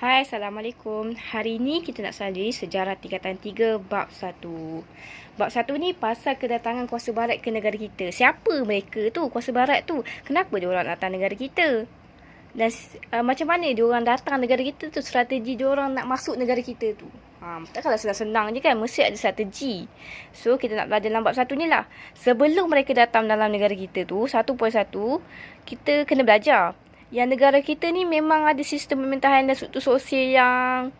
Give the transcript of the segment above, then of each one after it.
Hai, Assalamualaikum. Hari ini kita nak salin sejarah tingkatan 3 bab 1. Bab 1 ni pasal kedatangan kuasa barat ke negara kita. Siapa mereka tu, kuasa barat tu? Kenapa dia orang datang negara kita? Dan macam mana dia orang datang negara kita tu, strategi dia orang nak masuk negara kita tu. Takkanlah senang-senang je kan, mesti ada strategi. So, kita nak belajar dalam bab 1 ni lah. Sebelum mereka datang dalam negara kita tu, 1.1, kita kena belajar yang negara kita ni memang ada sistem pemerintahan dan struktur sosial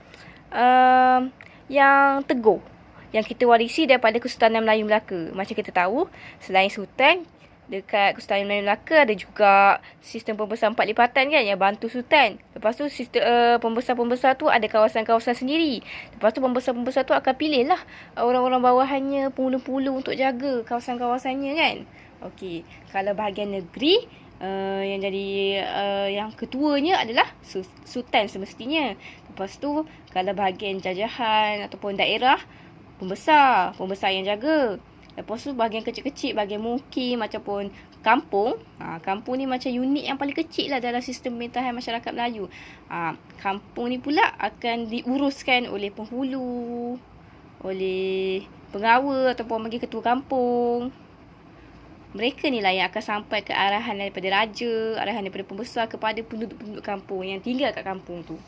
yang teguh, yang kita warisi daripada Kesultanan Melayu Melaka. Macam kita tahu, selain sultan, dekat Kesultanan Melayu Melaka ada juga sistem pembesar 4 lipatan kan, yang bantu sultan. Lepas tu sistem pembesar-pembesar tu ada kawasan-kawasan sendiri. Lepas tu pembesar-pembesar tu akan pilih lah orang-orang bawahannya, penghulu-penghulu untuk jaga kawasan-kawasannya kan. Okey, kalau bahagian negeri, yang jadi yang ketuanya adalah sultan semestinya. Lepas tu kalau bahagian jajahan ataupun daerah, pembesar yang jaga. Lepas tu bahagian kecil-kecil, bahagian mukim ataupun kampung. Kampung ni macam unit yang paling kecil lah dalam sistem pemerintahan masyarakat Melayu. Kampung ni pula akan diuruskan oleh penghulu, oleh pengawal ataupun bagi ketua kampung. Mereka ni lah yang akan sampai ke arahan daripada raja, arahan daripada pembesar kepada penduduk-penduduk kampung yang tinggal kat kampung tu.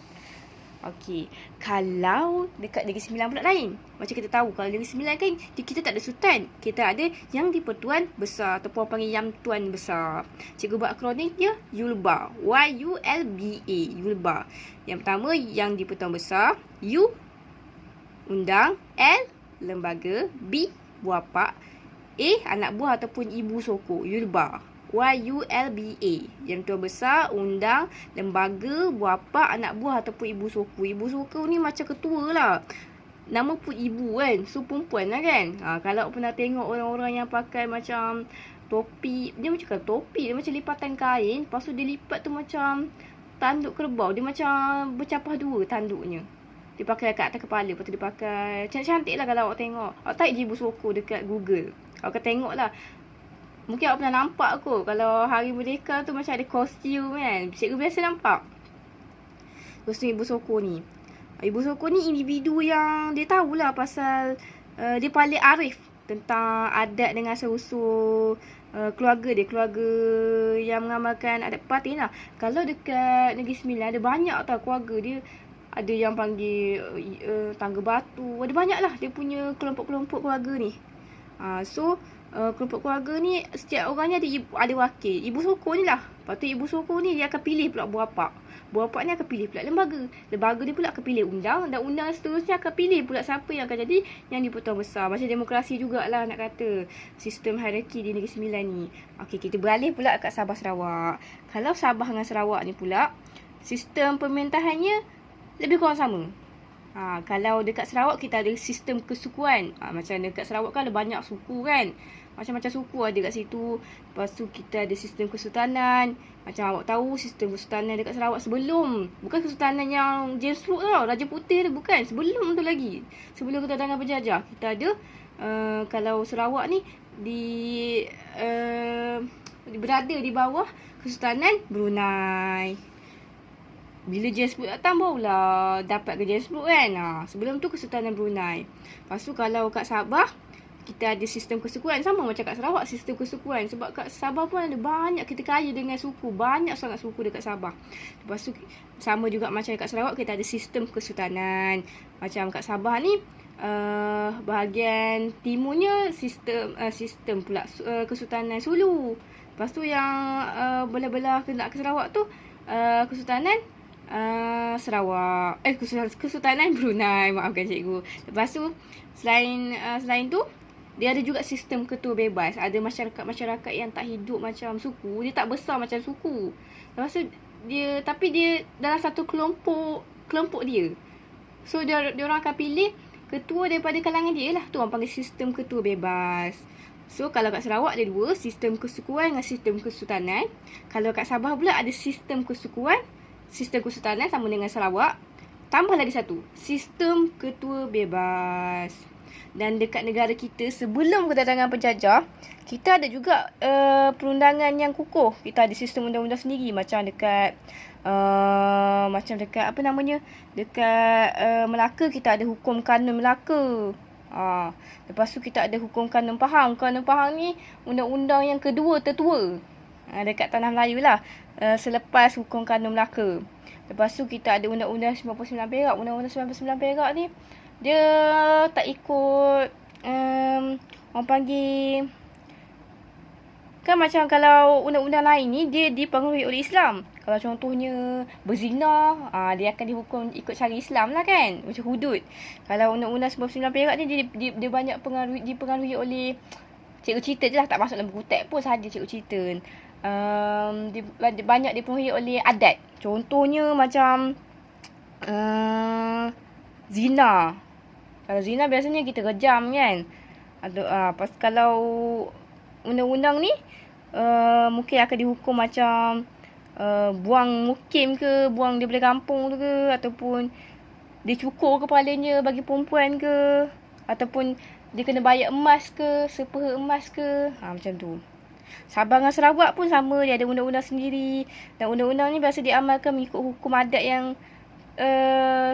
Okey, kalau dekat Negeri Sembilan pula lain. Macam kita tahu, kalau Negeri Sembilan kan kita tak ada sultan. Kita ada yang di-Pertuan Besar ataupun panggil Yang Tuan Besar. Cikgu buat akronim dia Yulba. Y-U-L-B-A. Yulba. Yang pertama yang di-Pertuan Besar. U, undang. L, lembaga. B, buapak. A, anak buah ataupun ibu sokong. Yulba. Y-U-L-B-A. Yang tuan besar, undang, lembaga, buapak, anak buah ataupun ibu sokong. Ibu sokong ni macam ketua lah. Nama pun ibu kan. So, perempuan lah kan. Kalau pernah tengok orang-orang yang pakai macam topi. Dia macam topi. Dia macam lipatan kain. Lepas tu dia lipat tu macam tanduk kerbau. Dia macam bercapah dua tanduknya. Dia pakai kat atas kepala. Lepas tu dia pakai. Cantik-cantik lah kalau awak tengok. Awak type je ibu sokong dekat Google. Awak akan tengok lah. Mungkin awak pernah nampak kot. Kalau Hari Merdeka tu macam ada kostum kan. Cikgu biasa nampak kostum ibu sokong ni. Ibu sokong ni individu yang dia tahulah pasal dia paling arif tentang adat dengan asal-usul keluarga dia. Keluarga yang mengamalkan adat batin lah. Kalau dekat Negeri Sembilan ada banyak tau keluarga dia. Ada yang panggil tangga batu. Ada banyak lah dia punya kelompok-kelompok keluarga ni. Kelompok keluarga ni setiap orangnya ada wakil. Ibu sokong ni lah. Lepas tu ibu sokong ni dia akan pilih pula buapak. Buapak ni akan pilih pula lembaga. Lembaga ni pula akan pilih undang. Dan undang seterusnya akan pilih pula siapa yang akan jadi yang di-Pertuan Besar. Macam demokrasi jugalah nak kata. Sistem hierarki di Negeri Sembilan ni. Okey, kita beralih pula kat Sabah Sarawak. Kalau Sabah dengan Sarawak ni pula, sistem pemerintahannya lebih kurang sama. Kalau dekat Sarawak kita ada sistem kesukuan. Macam dekat Sarawak kan ada banyak suku kan. Macam-macam suku ada kat situ. Lepas tu kita ada sistem kesultanan. Macam awak tahu sistem kesultanan dekat Sarawak sebelum. Bukan kesultanan yang James Brooke tau. Raja Putih tu bukan. Sebelum tu lagi. Sebelum kedatangan penjajah. Kita ada kalau Sarawak ni berada di bawah Kesultanan Brunei. Bila James Brooke datang barulah dapat ke James Brooke kan. Sebelum tu Kesultanan Brunei. Lepas tu kalau kat Sabah, kita ada sistem kesukuan. Sama macam kat Sarawak sistem kesukuan. Sebab kat Sabah pun ada banyak, kita kaya dengan suku. Banyak sangat suku dekat Sabah. Lepas tu sama juga macam kat Sarawak, kita ada sistem kesultanan. Macam kat Sabah ni, bahagian timurnya sistem pula Kesultanan Sulu. Lepas tu yang belah-belah nak ke Sarawak tu, Kesultanan Sarawak. Kesultanan Brunei. Maafkan cikgu. Lepas tu selain tu dia ada juga sistem ketua bebas. Ada masyarakat yang tak hidup macam suku. Dia tak besar macam suku. Lepas tu tapi dia dalam satu kelompok dia. So dia orang akan pilih ketua daripada kalangan dia lah. Tu orang panggil sistem ketua bebas. So kalau kat Sarawak ada dua, sistem kesukuan dengan sistem kesultanan. Kalau kat Sabah pula ada sistem kesukuan, sistem kesultanan sama dengan Sarawak. Tambah lagi satu, sistem ketua bebas. Dan dekat negara kita sebelum kedatangan penjajah, kita ada juga perundangan yang kukuh. Kita ada sistem undang-undang sendiri macam dekat apa namanya? Dekat Melaka kita ada hukum kanun Melaka. Lepas tu kita ada hukum kanun Pahang. Kanun Pahang ni undang-undang yang kedua tertua. Dekat tanah Melayu lah. Selepas hukum kanun Melaka. Lepas tu kita ada undang-undang 99 Perak. Undang-undang 99 Perak ni dia tak ikut orang panggil, kan macam kalau undang-undang lain ni dia dipengaruhi oleh Islam. Kalau contohnya berzina, dia akan dihukum ikut cara Islam lah kan, macam hudud. Kalau undang-undang 99 Perak ni dia banyak dipengaruhi oleh cikgu cerita je lah, tak masuk dalam buku teks pun, sahaja cikgu cerita. Dia banyak dipengaruhi oleh adat. Contohnya macam zina. Kalau zina biasanya kita kejam kan. Pas kalau undang-undang ni mungkin akan dihukum macam buang mukim ke, buang daripada kampung tu ke, ataupun dia cukur kepalanya bagi perempuan ke, ataupun dia kena bayar emas ke, sepeha emas ke, macam tu. Sabah dengan Sarawak pun sama, dia ada undang-undang sendiri. Dan undang-undang ni biasa diamalkan mengikut hukum adat yang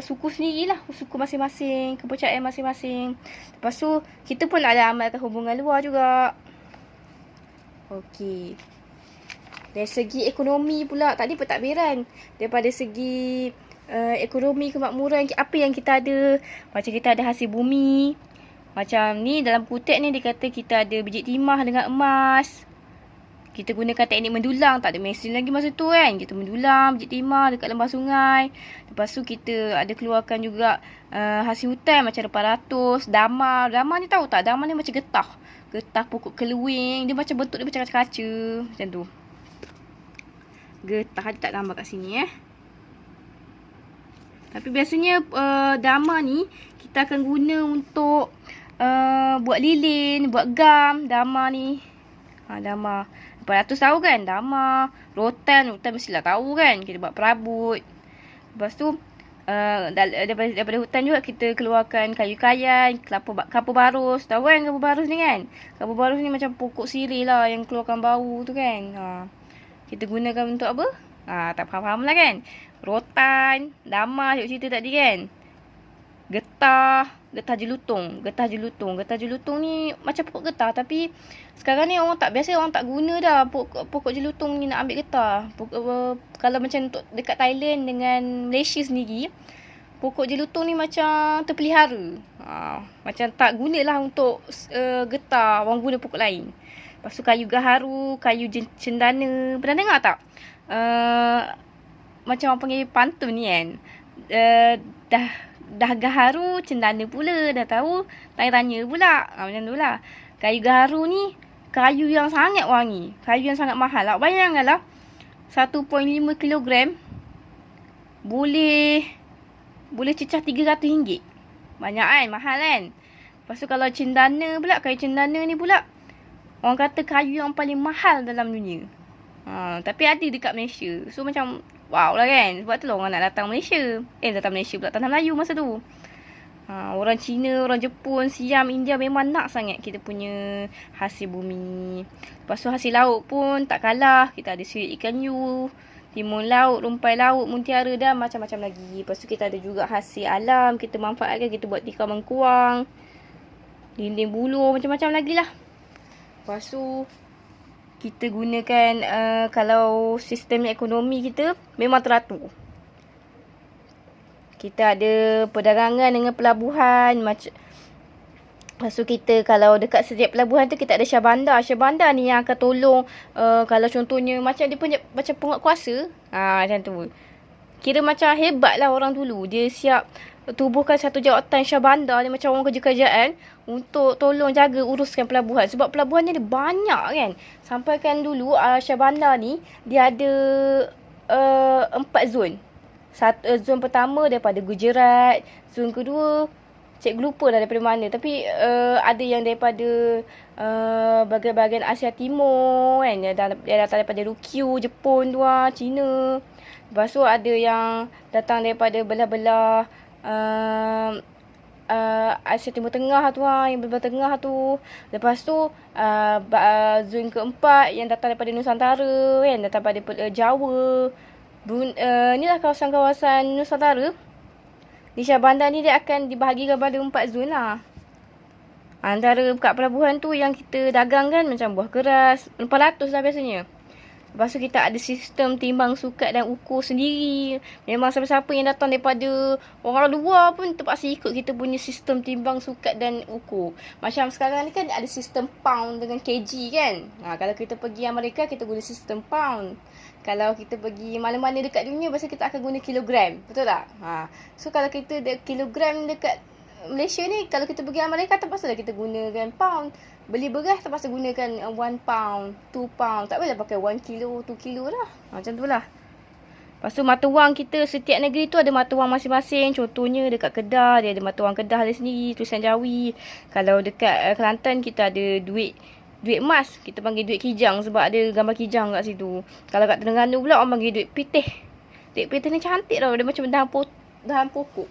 suku sendirilah, suku masing-masing, kepercayaan masing-masing. Lepas tu kita pun ada amalkan hubungan luar juga. Okey. Dari segi ekonomi pula, tadi pentadbiran. Daripada segi ekonomi kemakmuran, apa yang kita ada, macam kita ada hasil bumi. Macam ni dalam kutek ni dia kata kita ada biji timah dengan emas. Kita gunakan teknik mendulang, tak ada mesin lagi masa tu kan. Kita mendulang biji timah dekat lembah sungai. Lepas tu kita ada keluarkan juga hasil hutan macam 800, damar. Damar ni tahu tak? Damar ni macam getah. Getah pokok keluing. Dia macam bentuk dia macam kaca-kaca. Macam tu. Getah dia tak gambar kat sini Tapi biasanya damar ni kita akan guna untuk buat lilin, buat gam. Damar ni. Damar. 400 tahu kan? Damar. Rotan mestilah tahu kan? Kita buat perabot. Lepas tu daripada hutan juga kita keluarkan kayu kayan, kelapa barus. Tahu kan kelapa barus ni kan? Kelapa barus ni macam pokok sirih lah yang keluarkan bau tu kan. Kita gunakan untuk apa? Tak faham lah kan? Rotan, damar cikgu cerita tadi kan? Getah jelutung. Getah jelutung ni macam pokok getah, tapi sekarang ni orang tak guna dah pokok jelutung ni nak ambil getah. Kalau macam untuk dekat Thailand dengan Malaysia sendiri, pokok jelutung ni macam terpelihara. Macam tak gunalah untuk getah, orang guna pokok lain. Lepas tu kayu gaharu, kayu cendana. Pernah dengar tak? Macam orang panggil pantun ni kan. Dah gaharu, cendana pula. Dah tahu, tanya-tanya pula. Macam tu lah. Kayu gaharu ni, kayu yang sangat wangi. Kayu yang sangat mahal lah. Bayangkanlah, 1.5 kilogram boleh cecah RM300. Banyak kan? Mahal kan? Lepas tu kalau cendana pula, kayu cendana ni pula, orang kata kayu yang paling mahal dalam dunia. Tapi ada dekat Malaysia. So macam wow lah kan. Sebab tu lah orang nak datang Malaysia. Datang Malaysia pula, tanah Melayu masa tu. Orang Cina, orang Jepun, Siam, India memang nak sangat kita punya hasil bumi. Lepas tu hasil laut pun tak kalah. Kita ada sirit ikan yu, timun laut, rumpai laut, mutiara dan macam-macam lagi. Lepas tu kita ada juga hasil alam. Kita manfaatkan, kita buat tikar mengkuang, dinding buluh, macam-macam lagi lah. Lepas tu kita gunakan kalau sistem ekonomi kita memang teratur. Kita ada perdagangan dengan pelabuhan. Lepas tu kita kalau dekat setiap pelabuhan tu kita ada Syah Bandar. Syah Bandar ni yang akan tolong kalau contohnya macam dia punya macam penguatkuasa. Macam tu. Kira macam hebat lah orang dulu. Dia siap tubuhkan satu jawatan Syah Bandar ni macam orang kerja kerajaan untuk tolong jaga uruskan pelabuhan. Sebab pelabuhan ni ada banyak kan. Sampaikan dulu Syah Bandar ni dia ada 4 zon. Zon pertama daripada Gujarat, zon kedua cikgu lupa dah daripada mana, tapi ada yang daripada bahagian-bahagian Asia Timur kan, dia datang daripada Ryukyu, Jepun tu China. Lepas tu ada yang datang daripada belah-belah Asia Timur Tengah tu yang belah tengah tu. Lepas tu zon keempat yang datang daripada Nusantara kan, datang daripada Jawa. Inilah kawasan-kawasan Nusantara. Di Shah Bandar ni dia akan dibahagikan pada 4 zon lah. Antara kat pelabuhan tu yang kita dagang kan macam buah keras, 400 lah biasanya. Lepas tu kita ada sistem timbang sukat dan ukur sendiri. Memang siapa-siapa yang datang daripada orang luar pun terpaksa ikut kita punya sistem timbang sukat dan ukur. Macam sekarang ni kan ada sistem pound dengan kg kan. Kalau kita pergi Amerika kita guna sistem pound. Kalau kita pergi mana-mana dekat dunia biasa kita akan guna kilogram. Betul tak? So kalau kita kilogram dekat Malaysia ni, kalau kita pergi Amerika terpaksa lah kita gunakan pound. Beli beras terpaksa gunakan 1 pound, 2 pound. Tak boleh pakai 1 kilo, 2 kilo lah. Macam tu lah. Lepas tu mata wang kita, setiap negeri tu ada mata wang masing-masing. Contohnya dekat Kedah, dia ada mata wang Kedah dia sendiri, tulisan Jawi. Kalau dekat Kelantan kita ada duit emas. Kita panggil duit kijang sebab ada gambar kijang kat situ. Kalau kat Terengganu pula orang panggil duit pitih. Duit pitih ni cantik tau. Dia macam dahan pokok.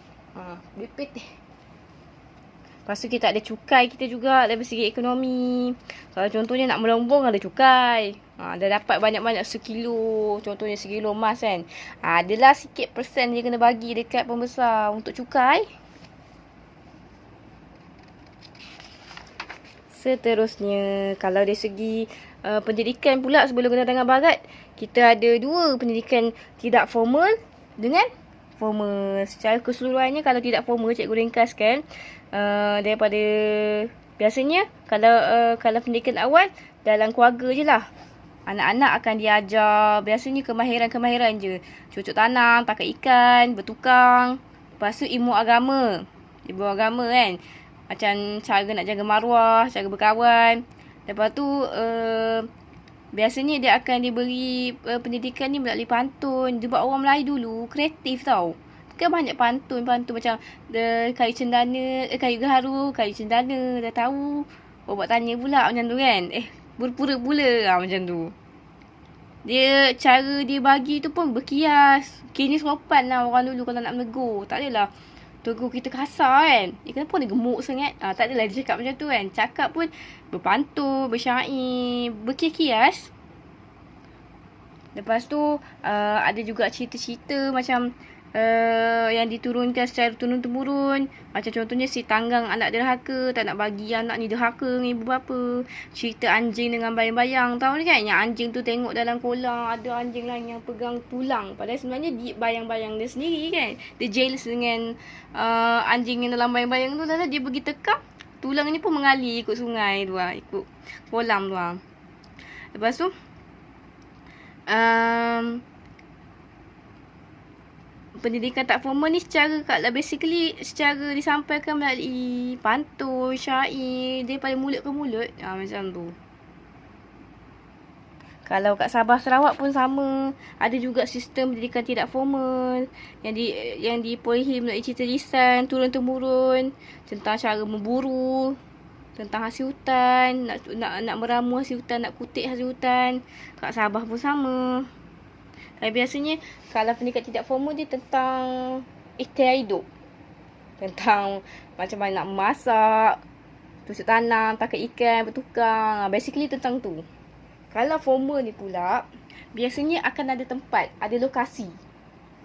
Duit pitih. Lepas tu kita ada cukai kita juga dari segi ekonomi. Kalau contohnya nak melombong ada cukai. Dah dapat banyak-banyak sekilo. Contohnya sekilo emas kan. Adalah sikit persen dia kena bagi dekat pembesar untuk cukai. Seterusnya, kalau dari segi pendidikan pula sebelum Kedatangan Barat, kita ada 2 pendidikan tidak formal dengan formal. Secara keseluruhannya kalau tidak formal, cikgu ringkaskan daripada biasanya kalau pendidikan awal dalam keluarga je lah. Anak-anak akan diajar biasanya kemahiran-kemahiran je. Cucuk tanam, tangkap ikan, bertukang. Lepas tu ilmu agama kan. Macam cara nak jaga maruah, cara berkawan. Lepas tu biasanya dia akan diberi pendidikan ni melalui pantun. Sebab orang Melayu dulu kreatif tau. Kan banyak pantun macam kayu cendana, kayu gaharu, kayu cendana, dah tahu. Buat tanya pula macam tu kan. Berpura pula macam tu. Dia cara dia bagi tu pun berkias. Kini sopan lah orang dulu kalau nak menegur. Tak adalah tegur kita kasar kan. Kenapa dia gemuk sangat? Tak adalah dia cakap macam tu kan. Cakap pun berpantun, bersyair, berkias-kias. Lepas tu ada juga cerita-cerita macam yang diturunkan secara turun-temurun. Macam contohnya si tanggang anak derhaka, tak nak bagi anak ni derhaka dengan ibu bapa. Cerita anjing dengan bayang-bayang. Tahu ni kan, yang anjing tu tengok dalam kolam ada anjing lain yang pegang tulang. Padahal sebenarnya dia bayang-bayang dia sendiri kan. Dia jealous dengan anjing yang dalam bayang-bayang tu. Lalu dia pergi tekam, tulang ni pun mengalir ikut sungai tu lah, ikut kolam tu lah. Lepas tu pendidikan tak formal ni secara disampaikan melalui pantun, syair, daripada mulut ke mulut. Macam tu. Kalau kat Sabah Sarawak pun sama. Ada juga sistem pendidikan tidak formal yang diperolehi melalui cerita lisan turun-temurun tentang cara memburu, tentang hasil hutan, nak meramu hasil hutan, nak kutip hasil hutan. Kat Sabah pun sama. Biasanya kalau pendidikan tidak formal dia tentang ikhtiar hidup. Tentang macam mana nak memasak, tutup tanam, tangkap ikan, bertukang. Basically tentang tu. Kalau formal ni pula, biasanya akan ada tempat, ada lokasi.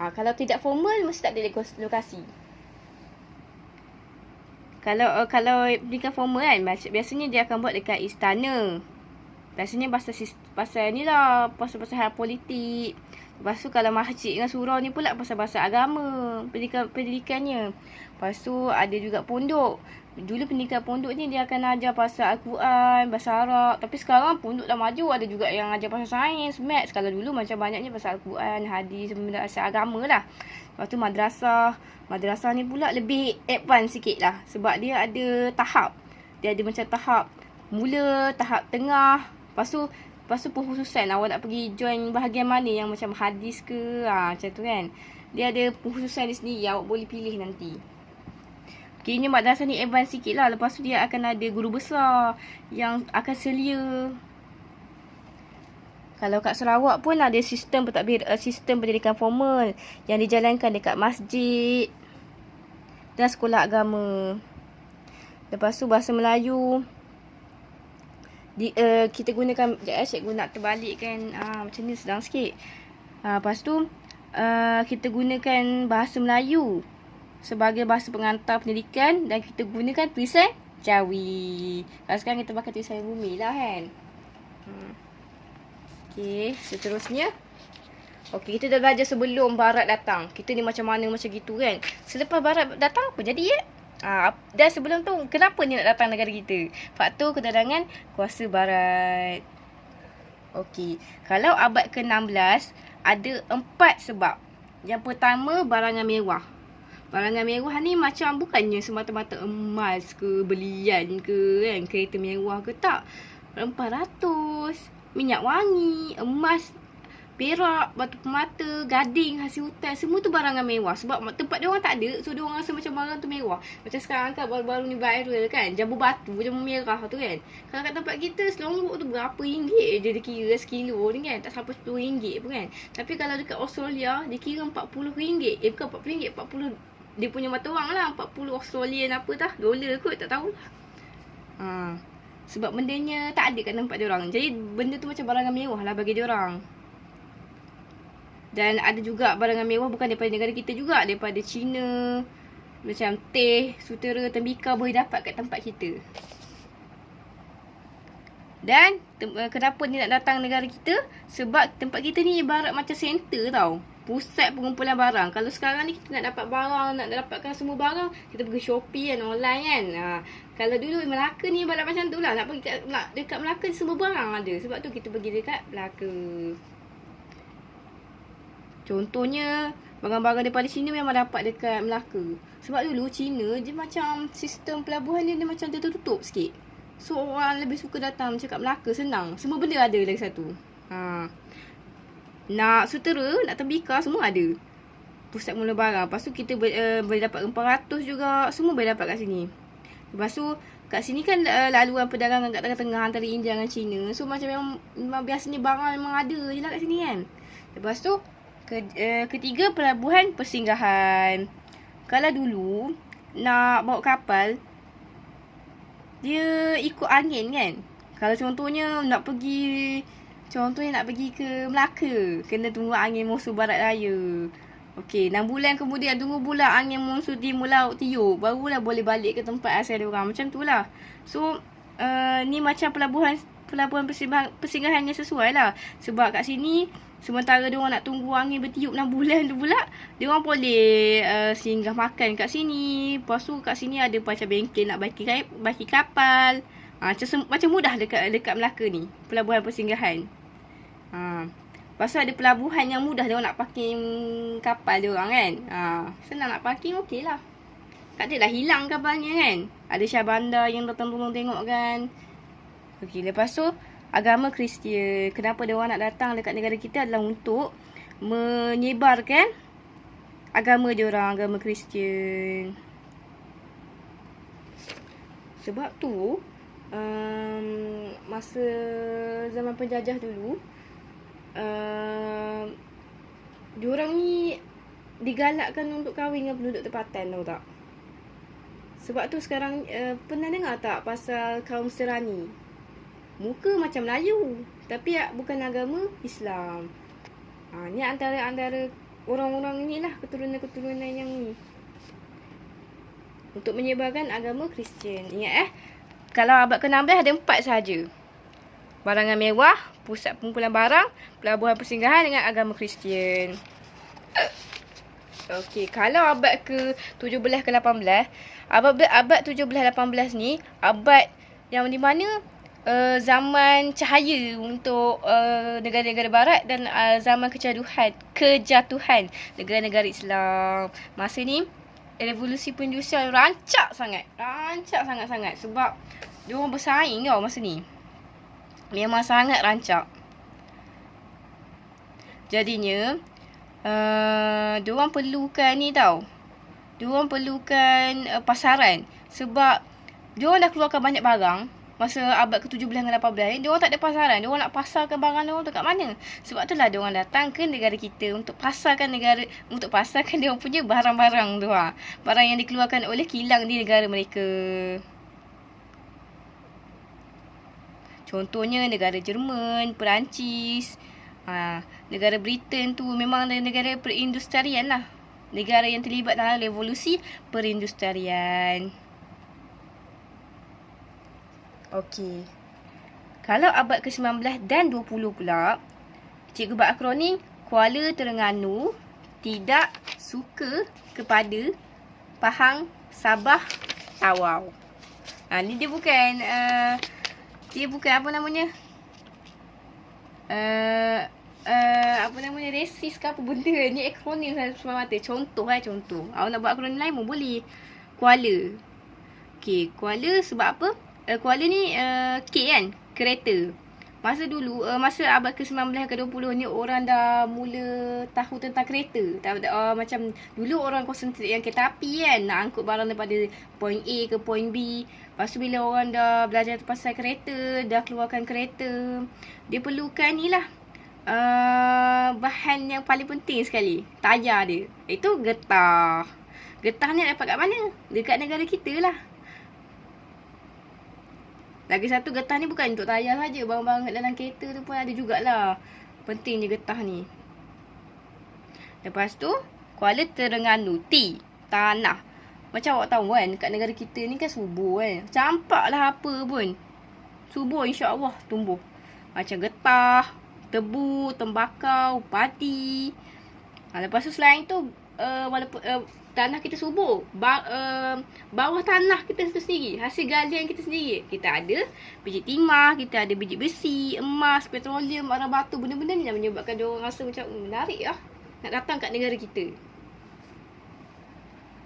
Kalau tidak formal, mesti tak ada lokasi. Kalau pendidikan formal kan, biasanya dia akan buat dekat istana. Biasanya pasal ni lah, pasal hal politik. Lepas tu kalau masjid dengan surau ni pula pasal-pasal agama, pendidikannya. Lepas tu ada juga pondok. Dulu pendidikan pondok ni dia akan ajar pasal Al-Quran, bahasa Arab. Tapi sekarang pondok dah maju, ada juga yang ajar pasal sains, maths. Kalau dulu macam banyaknya pasal Al-Quran, hadis, pasal agama lah. Lepas tu madrasah. Madrasah ni pula lebih advance sikit lah. Sebab dia ada tahap. Dia ada macam tahap mula, tahap tengah. Lepas tu pengkhususan awak nak pergi join bahagian mana yang macam hadis ke, macam tu kan. Dia ada pengkhususan di sendiri, awak boleh pilih nanti. Kini madrasah ni advance sikit lah. Lepas tu dia akan ada guru besar yang akan selia. Kalau kat Sarawak pun ada sistem pendidikan formal yang dijalankan dekat masjid dan sekolah agama. Lepas tu bahasa Melayu kita gunakan, cikgu nak terbalikkan macam ni sedang sikit. Lepas tu kita gunakan bahasa Melayu sebagai bahasa pengantar pendidikan dan kita gunakan tulisan Jawi. Sekarang kita pakai tulisan bumi lah kan. Okey, seterusnya. Okey, kita dah belajar sebelum barat datang. Kita ni macam mana macam gitu kan. Selepas barat datang apa jadi ya? Dan sebelum tu kenapa ni nak datang negara kita? Faktor kedatangan kuasa barat. Okey, kalau abad ke-16 ada 4 sebab. Yang pertama, barangan mewah. Barangan mewah ni macam bukannya semata-mata emas ke, belian ke kan, kereta mewah ke, tak. Rempah ratus, minyak wangi, emas, perak, batu permata, gading, hasil hutan, semua tu barangan mewah. Sebab tempat dia orang tak ada, so dia orang rasa macam barang tu mewah. Macam sekarang kan baru-baru ni viral kan, jambu batu, jambu merah tu kan. Kalau kat tempat kita selonggok tu berapa ringgit je dia kira sekilo ni kan, tak sampai RM10 pun kan. Tapi kalau dekat Australia dia kira RM40. Bukan RM40, 40 dia punya mata wang lah, 40 Australian apa tah, dolar kot, tak tahulah. Sebab bendanya tak ada kat tempat dia orang. Jadi benda tu macam barangan mewah lah bagi dia orang. Dan ada juga barangan mewah bukan daripada negara kita juga, daripada China. Macam teh, sutera, tembikar boleh dapat kat tempat kita. Dan kenapa ni nak datang negara kita? Sebab tempat kita ni ibarat macam center tau, pusat pengumpulan barang. Kalau sekarang ni kita nak dapat barang, nak dapatkan semua barang, kita pergi Shopee kan, online kan. Kalau dulu Melaka ni ibarat macam tu lah, nak pergi dekat Melaka semua barang ada. Sebab tu kita pergi dekat Melaka. Contohnya barang-barang daripada China memang dapat dekat Melaka. Sebab dulu China dia macam sistem pelabuhan dia macam tertutup sikit. So orang lebih suka datang macam kat Melaka, senang. Semua benda ada lagi satu. Nak sutera, nak tembikar, semua ada. Pusat mula barang. Lepas tu kita boleh dapat rempah ratus juga. Semua boleh dapat kat sini. Lepas tu kat sini kan laluan perdagangan kat tengah-tengah antara India dengan China. So macam memang biasanya barang memang ada je lah kat sini kan. Lepas tu ketiga, pelabuhan persinggahan. Kalau dulu nak bawa kapal, dia ikut angin kan. Kalau contohnya nak pergi ke Melaka, kena tunggu angin monsun barat raya. Okey, 6 bulan kemudian tunggu pula angin monsun timur laut tiup, barulah boleh balik ke tempat asal dia orang. Macam tu lah. So ni macam pelabuhan persinggahannya sesuai lah. Sebab kat sini sementara dia orang nak tunggu angin bertiup 6 bulan tu pula, dia orang boleh singgah makan kat sini. Lepas tu kat sini ada macam bengkel nak baki kapal. Macam mudah dekat Melaka ni, pelabuhan persinggahan. Lepas tu ada pelabuhan yang mudah dia orang nak parking kapal dia orang kan. Senang nak parking, okey lah. Tak adalah hilang kapalnya kan. Ada Syah Bandar yang datang tolong tengok kan. Okey, lepas tu agama Kristian. Kenapa dia orang nak datang dekat negara kita adalah untuk menyebarkan agama dia orang, agama Kristian. Sebab tu masa zaman penjajah dulu, diorang ni digalakkan untuk kahwin dengan penduduk tempatan, tahu tak? Sebab tu sekarang pernah dengar tak pasal kaum Serani? Muka macam Melayu, tapi bukan agama Islam. Ni antara orang-orang inilah, keturunan yang ni, untuk menyebarkan agama Kristian. Ingat kalau abad ke-16 ada 4 sahaja. Barangan mewah, pusat pengumpulan barang, pelabuhan persinggahan dengan agama Kristian. Okey, kalau abad ke-17 ke-18, abad 17-18 ni abad yang di mana zaman cahaya untuk negara-negara barat dan zaman kejatuhan negara-negara Islam. Masa ni revolusi perindustrian rancak sangat. Sebab dia orang bersaing tau masa ni. Memang sangat rancak. Jadinya diorang perlukan ni tau. Diorang perlukan pasaran. Sebab diorang dah keluarkan banyak barang. Masa abad ke-17 dan 18 ni, diorang tak ada pasaran. Diorang nak pasarkan barang diorang tu kat mana? Sebab tu lah diorang datang ke negara kita untuk pasarkan diorang punya barang-barang tu. Barang yang dikeluarkan oleh kilang di negara mereka. Contohnya negara Jerman, Perancis, negara Britain tu memang negara perindustrian lah. Negara yang terlibat dalam revolusi perindustrian. Okey. Kalau abad ke-19 dan 20 pula, cikgu buat akronim Kuala Terengganu tidak suka kepada Pahang, Sabah, Tawau. Ni dia bukan apa namanya? Resis ke apa benda. Ni akronim semua mata. Contoh. Awak nak buat akronim lain pun boleh. Kuala. Okey, Kuala sebab apa? Kuala ni K kan? Kereta. Masa dulu, masa abad ke-19 ke-20 ni orang dah mula tahu tentang kereta. Macam dulu orang konsentrate yang kereta api kan. Nak angkut barang daripada point A ke point B. Lepas tu bila orang dah belajar pasal kereta, dah keluarkan kereta, dia perlukan ni lah. Bahan yang paling penting sekali. Tayar dia. Itu getah. Getah ni dapat kat mana? Dekat negara kita lah. Lagi satu, getah ni bukan untuk tayar saja. Barang-barang dalam kereta tu pun ada jugalah. Pentingnya getah ni. Lepas tu, Kuala Terengganu. T. Tanah. Macam awak tahu kan, kat negara kita ni kan subur kan. Campaklah apa pun. Subur insya-Allah tumbuh. Macam getah, tebu, tembakau, padi. Lepas tu selain tu, walaupun tanah kita subur, bawah tanah kita sendiri, hasil galian kita sendiri, kita ada biji timah, kita ada biji besi, emas, petroleum, bara batu, benda-benda ni yang menyebabkan dia orang rasa macam menarik lah nak datang kat negara kita.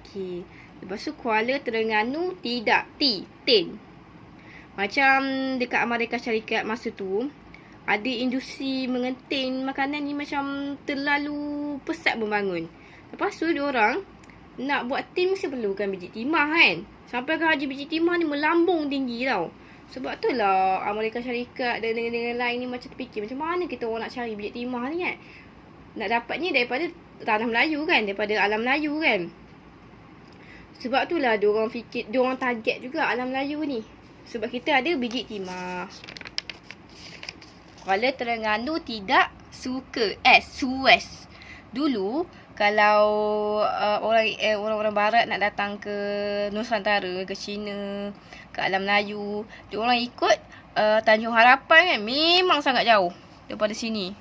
Okey, lepas tu Kuala Terengganu tidak. Tin. Macam dekat Amerika Syarikat masa tu, ada industri mengenting makanan ni macam terlalu pesat membangun. Lepas tu diorang nak buat tin mesti perlukan biji timah kan. Sampai ke harga biji timah ni melambung tinggi tau. Sebab tu lah Amerika Syarikat dan negara-negara lain ni macam terfikir macam mana kita orang nak cari biji timah ni kan. Nak dapatnya daripada tanah Melayu kan, daripada alam Melayu kan. Sebab tu lah diorang fikir, diorang target juga alam Melayu ni. Sebab kita ada biji timah. Kuala Terengganu tidak suka. Suez. Dulu kalau orang-orang barat nak datang ke Nusantara, ke China, ke alam Melayu, dia orang ikut Tanjung Harapan kan. Memang sangat jauh daripada sini.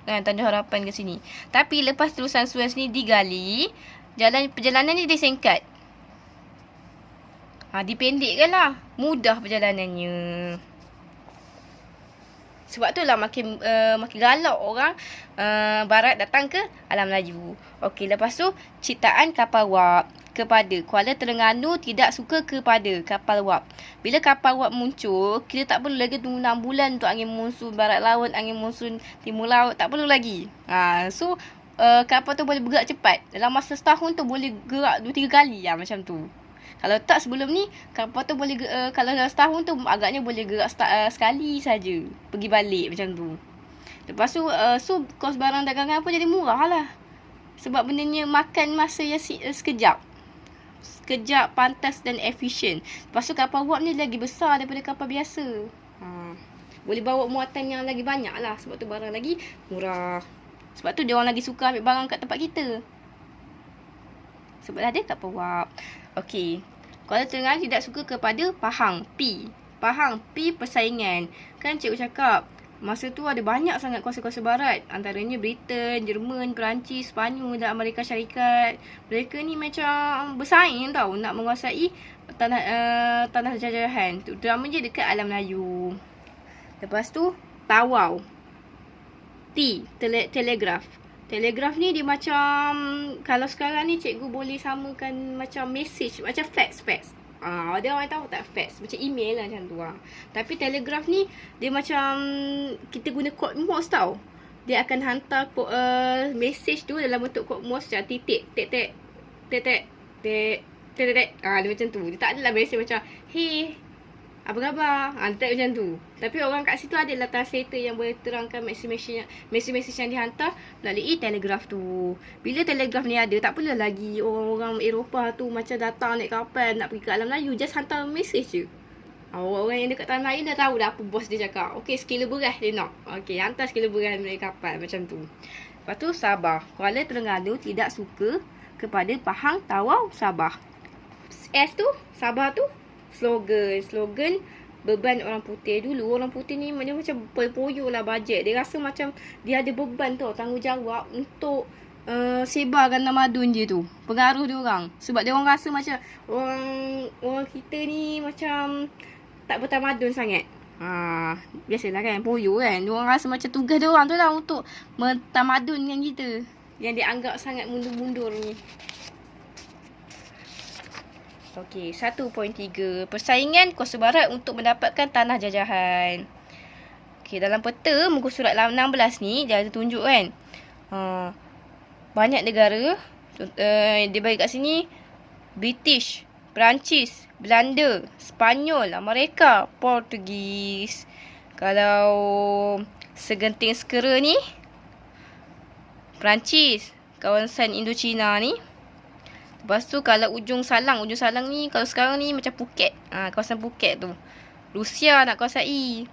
Kan, Tanjung Harapan ke sini. Tapi lepas terusan Suez ni digali, perjalanan ni disingkat. Dipendekkan lah. Mudah perjalanannya. Sebab tu lah makin galak orang barat datang ke alam Melayu. Okey, lepas tu ciptaan kapal wap kepada Kuala Terengganu tidak suka kepada kapal wap. Bila kapal wap muncul, kita tak perlu lagi tunggu 6 bulan untuk angin monsun barat laut, angin monsun timur laut, tak perlu lagi. So kapal tu boleh bergerak cepat. Dalam masa setahun tu boleh gerak 2-3 kali lah macam tu. Kalau tak sebelum ni, kapal tu boleh kalau dalam setahun tu agaknya boleh gerak sekali saja. Pergi balik macam tu. Lepas tu, kos barang dagangan pun jadi murah lah. Sebab bendanya makan masa yang sekejap. Sekejap, pantas dan efisien. Lepas tu kapal wap ni lagi besar daripada kapal biasa. Boleh bawa muatan yang lagi banyak lah. Sebab tu barang lagi murah. Sebab tu dia orang lagi suka ambil barang kat tempat kita. Sebab ada kapal wap. Okey. Kuala Terengganu tidak suka kepada Pahang. Pahang. Persaingan. Kan cikgu cakap, masa tu ada banyak sangat kuasa-kuasa barat. Antaranya Britain, Jerman, Perancis, Sepanyol dan Amerika Syarikat. Mereka ni macam bersaing tau nak menguasai tanah jajahan. Terutamanya dekat alam Melayu. Lepas tu, Tawau. Telegraf. Telegraf ni dia macam, kalau sekarang ni cikgu boleh samakan macam message, macam fax. Ada orang tahu tak fax? Macam email lah macam tu lah. Tapi telegraf ni, dia macam kita guna kod Morse tau. Dia akan hantar message tu dalam bentuk kod Morse macam titik. Dia macam tu. Dia tak adalah message macam, hey, apa khabar? Tak macam tu. Tapi orang kat situ adalah translator yang boleh terangkan message yang dihantar melalui telegraf tu. Bila telegraf ni ada, tak perlu lagi orang-orang Eropah tu macam datang naik kapal nak pergi ke alam Melayu. Just hantar message je. Orang-orang yang dekat tanah Melayu dah tahu dah apa bos dia cakap. Okey, sekilo beras dia nak. Okey, hantar sekilo beras melalui kapal macam tu. Lepas tu Sabah. Kuala Terengganu tidak suka kepada Pahang, Tawau, Sabah. S tu, Sabah tu, slogan beban orang putih. Dulu orang putih ni dia macam poyo lah bajet. Dia rasa macam dia ada beban tau, tanggungjawab untuk sebarkan nama adun je tu. Pengaruh dia orang. Sebab dia orang rasa macam orang kita ni macam tak bertamadun sangat. Biasalah kan, poyo kan. Dia orang rasa macam tugas dia orang tu lah untuk mentamadunkan kita. Yang dianggap sangat mundur-mundur ni. Okey, 1.3. Persaingan Kuasa Barat untuk mendapatkan tanah jajahan. Okey, dalam peta muka surat 16 ni dia ada tunjuk kan. Banyak negara dia bagi kat sini British, Perancis, Belanda, Sepanyol, Amerika, Portugis. Kalau segenting sekera ni Perancis, kawasan Indochina ni. Lepas tu kalau ujung salang ni kalau sekarang ni macam Phuket. Kawasan Phuket tu. Rusia nak kuasai.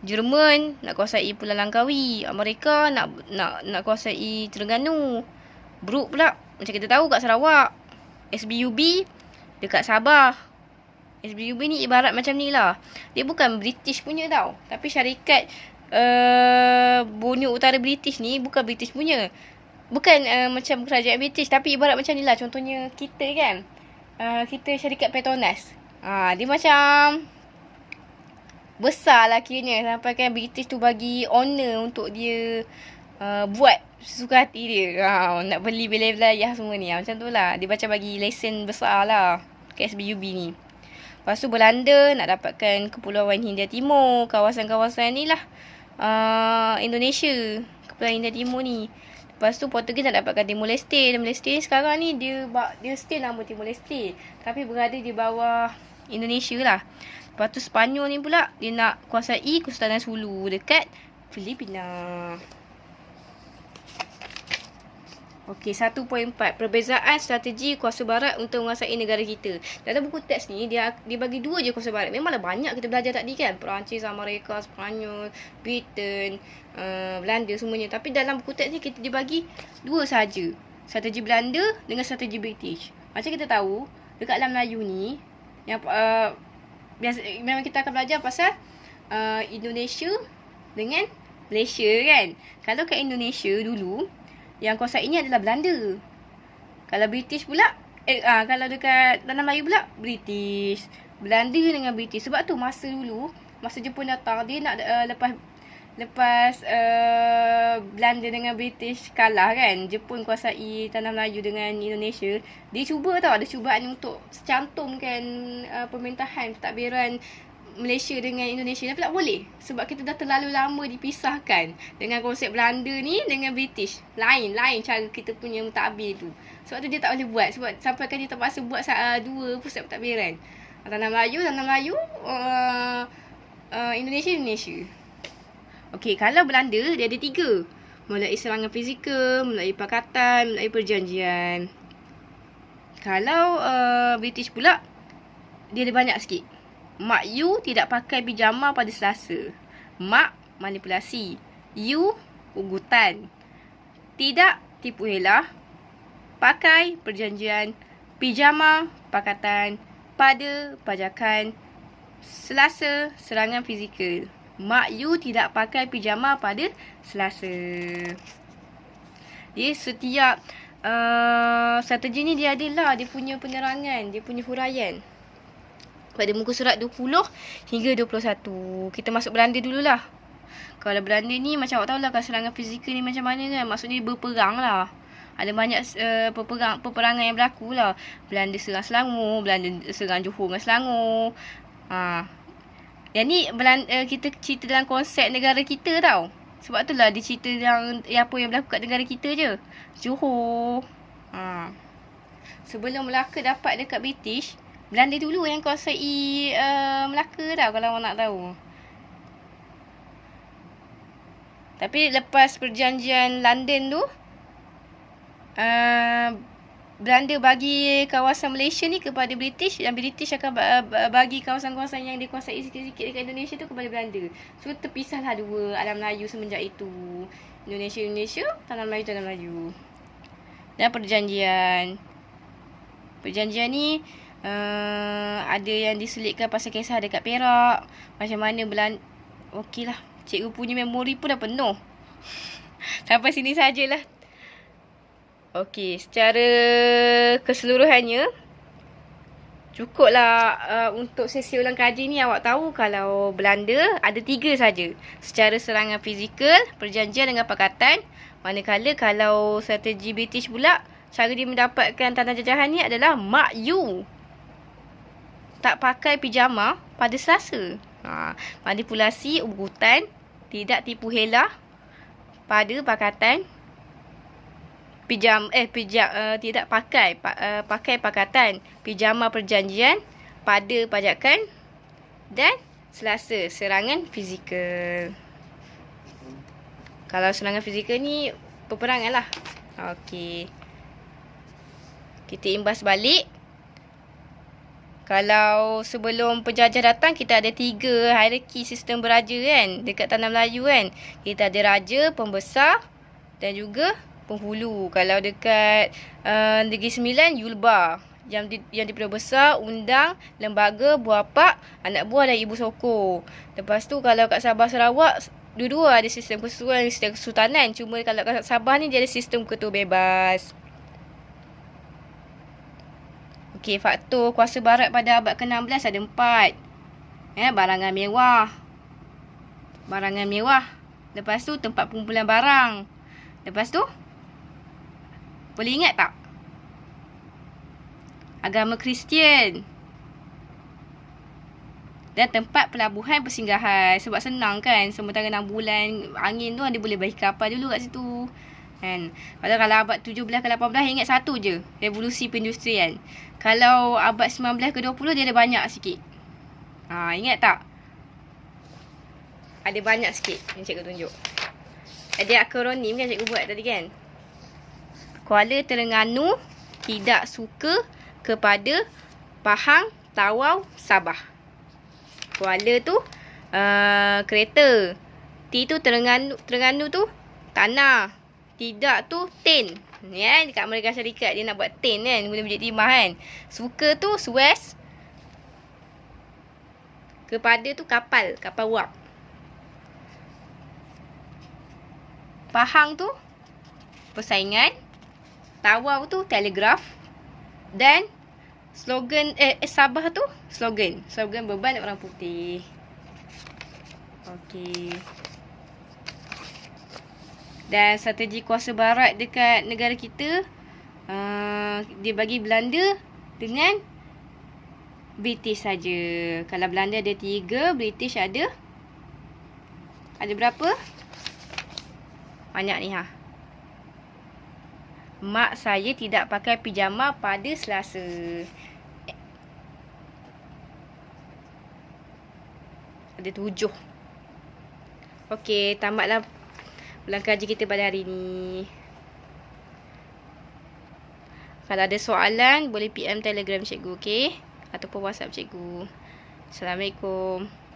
Jerman nak kuasai Pulau Langkawi. Amerika nak kuasai Terengganu. Bruk pula macam kita tahu kat Sarawak. SBUB dekat Sabah. SBUB ni ibarat macam ni lah. Dia bukan British punya tau. Tapi syarikat Borneo Utara British ni bukan British punya. Bukan macam kerajaan British. Tapi ibarat macam ni lah. Contohnya kita kan. Kita syarikat Petronas. Dia macam besar lah kiranya. Sampai kan British tu bagi honor untuk dia buat sesuka hati dia. Nak beli wilayah semua ni. Macam tu lah. Dia macam bagi lesen besar lah ke SBUB ni. Lepas tu Belanda nak dapatkan Kepulauan Hindia Timur. Kawasan-kawasan ni lah. Indonesia. Kepulauan Hindia Timur ni. Lepas tu Portugis nak dapatkan Timor Leste. Timor Leste ni sekarang ni dia still nama Timor Leste. Tapi berada di bawah Indonesia lah. Lepas tu Sepanyol ni pula dia nak kuasai Kesultanan Sulu dekat Filipina. Okey, 1.4. Perbezaan strategi Kuasa Barat untuk menguasai negara kita. Dalam buku teks ni, dia bagi dua je Kuasa Barat. Memanglah banyak kita belajar tadi kan. Perancis, Amerika, Sepanyol, Britain, Belanda semuanya. Tapi dalam buku teks ni, dia bagi dua saja. Strategi Belanda dengan strategi British. Macam kita tahu, dekat dalam Melayu ni, yang memang kita akan belajar pasal Indonesia dengan Malaysia kan. Kalau kat Indonesia dulu, yang kuasai ini adalah Belanda. Kalau British pula, kalau dekat tanah Melayu pula, British. Belanda dengan British. Sebab tu masa dulu, masa Jepun datang, dia nak lepas Belanda dengan British kalah kan. Jepun kuasai tanah Melayu dengan Indonesia. Dia cuba tau, ada cubaan untuk cantumkan pemerintahan, pentadbiran Malaysia dengan Indonesia. Tapi tak boleh. Sebab kita dah terlalu lama dipisahkan. Dengan konsep Belanda ni dengan British. Lain cara kita punya mentadbir tu. Sebab tu dia tak boleh buat. Sebab sampai kan dia terpaksa buat dua pusat pentadbiran. Tanah Melayu, Indonesia. Okey, kalau Belanda dia ada 3. Melalui serangan fizikal, melalui pakatan, melalui perjanjian. Kalau British pula, dia ada banyak sikit. Mak you tidak pakai pijama pada Selasa. Mak manipulasi. You ugutan. Tidak tipu helah. Pakai perjanjian. Pijama pakatan. Pada pajakan. Selasa serangan fizikal. Mak you tidak pakai pijama pada Selasa. Dia setiap strategi ni dia adalah dia punya penerangan, dia punya huraian. Pada muka surat 20 hingga 21. Kita masuk Belanda dululah. Kalau Belanda ni macam awak tahu lah kan serangan fizikal ni macam mana kan. Maksudnya berperang lah. Ada banyak peperangan yang berlaku lah. Belanda serang Selangor, Belanda serang Johor dengan Selangor. Yang ni kita cerita dalam konsep negara kita tau. Sebab tu lah dia cerita yang apa yang berlaku kat negara kita je. Johor. Sebelum Melaka dapat dekat British, Belanda dulu yang kuasai Melaka tau kalau awak nak tahu. Tapi lepas perjanjian London tu, Belanda bagi kawasan Malaysia ni kepada British, dan British akan bagi kawasan-kawasan yang dikuasai sikit-sikit dekat Indonesia tu kepada Belanda. So terpisahlah dua alam Melayu semenjak itu. Indonesia, tanah Melayu. Dan perjanjian. Perjanjian ni ada yang diselitkan pasal kisah dekat Perak. Macam mana Belanda. Okey lah. Cikgu punya memori pun dah penuh. Sampai sini sajalah. Okey, secara keseluruhannya cukuplah untuk sesi ulang kaji ni. Awak tahu kalau Belanda ada 3 saja. Secara serangan fizikal, perjanjian dengan pakatan. Manakala kalau strategi British pula, cara dia mendapatkan tanah jajahan ni adalah Mak Yu. Tak pakai pijama pada Selasa. Manipulasi urutan, tidak tipu helah pada pakatan. Tidak pakai pakatan pijama perjanjian pada pajakan, dan Selasa serangan fizikal. Kalau serangan fizikal ni peperangan lah. Okey, kita imbas balik. Kalau sebelum penjajah datang, kita ada 3 hierarki sistem beraja kan dekat tanah Melayu kan. Kita ada raja, pembesar dan juga penghulu. Kalau dekat Negeri Sembilan, Yulba. Yang diperbesar, undang, lembaga, buah pak, anak buah dan ibu sokong. Lepas tu kalau kat Sabah Sarawak, dua-dua ada sistem kesuruhan dan sistem kesultanan. Cuma kalau kat Sabah ni dia ada sistem ketua bebas. Okey, faktor kuasa barat pada abad ke-16 ada 4. Barangan mewah. Lepas tu tempat pengumpulan barang. Lepas tu boleh ingat tak? Agama Kristian. Dan tempat pelabuhan persinggahan. Sebab senang kan. Sementara 6 bulan angin tu dia boleh bagi kapal dulu kat situ. Kan? Kalau abad 17 ke 18 ingat satu je. Revolusi perindustrian. Kalau abad 19 ke 20 dia ada banyak sikit. Ingat tak? Ada banyak sikit yang cikgu tunjuk. Ada akronim kan cikgu buat tadi kan? Kuala Terengganu tidak suka kepada Pahang, Tawau, Sabah. Kuala tu kereta. T tu Terengganu tu tanah. Tidak tu tin. Ya, dekat Amerika Syarikat dia nak buat tin kan, guna biji timah kan. Suka tu Suez. Kepada tu kapal wap. Pahang tu persaingan. Tawau tu telegraf. Dan slogan Sabah tu slogan beban orang putih. Okey. Dan strategi kuasa barat dekat negara kita, dia bagi Belanda dengan British saja. Kalau Belanda ada 3, British ada berapa? Banyak ni Mak saya tidak pakai pijama pada Selasa. Ada 7. Okey, tamatlah ulang kaji kita pada hari ni. Kalau ada soalan, boleh PM Telegram cikgu, okey? Ataupun WhatsApp cikgu. Assalamualaikum.